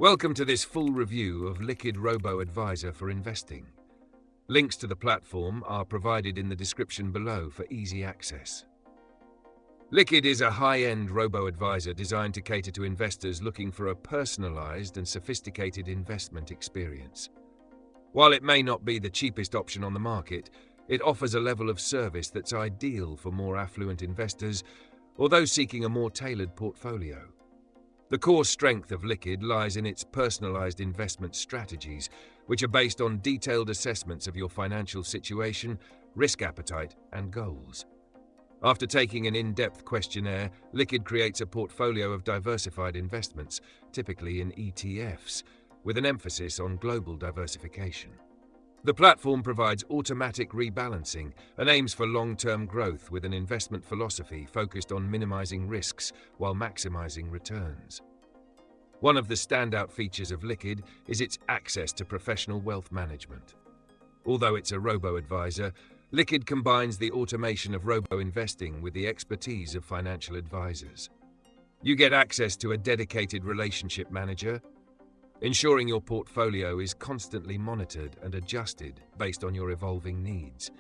Welcome to this full review of LIQID Robo-advisor for investing. Links to the platform are provided in the description below for easy access. LIQID is a high-end robo-advisor designed to cater to investors looking for a personalized and sophisticated investment experience. While it may not be the cheapest option on the market, it offers a level of service that's ideal for more affluent investors or those seeking a more tailored portfolio. The core strength of LIQID lies in its personalized investment strategies, which are based on detailed assessments of your financial situation, risk appetite, and goals. After taking an in-depth questionnaire, LIQID creates a portfolio of diversified investments, typically in ETFs, with an emphasis on global diversification. The platform provides automatic rebalancing and aims for long-term growth with an investment philosophy focused on minimizing risks while maximizing returns. One of the standout features of LIQID is its access to professional wealth management. Although it's a robo-advisor, LIQID combines the automation of robo-investing with the expertise of financial advisors. You get access to a dedicated relationship manager, ensuring your portfolio is constantly monitored and adjusted based on your evolving needs.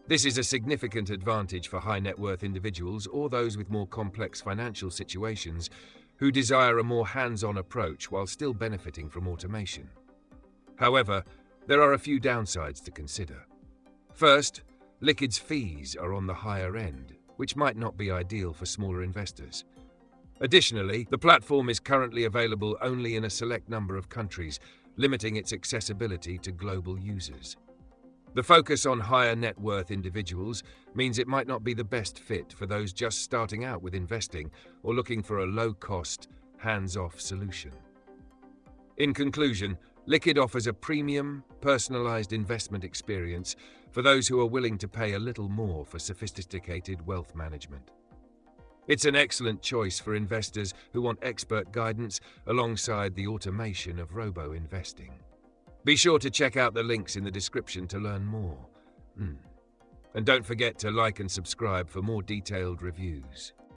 This is a significant advantage for high-net-worth individuals or those with more complex financial situations who desire a more hands-on approach while still benefiting from automation. However, there are a few downsides to consider. First, LIQID's fees are on the higher end, which might not be ideal for smaller investors. Additionally, the platform is currently available only in a select number of countries, limiting its accessibility to global users. The focus on higher net worth individuals means it might not be the best fit for those just starting out with investing or looking for a low-cost, hands-off solution. In conclusion, LIQID offers a premium, personalized investment experience for those who are willing to pay a little more for sophisticated wealth management. It's an excellent choice for investors who want expert guidance alongside the automation of robo-investing. Be sure to check out the links in the description to learn more. And don't forget to like and subscribe for more detailed reviews.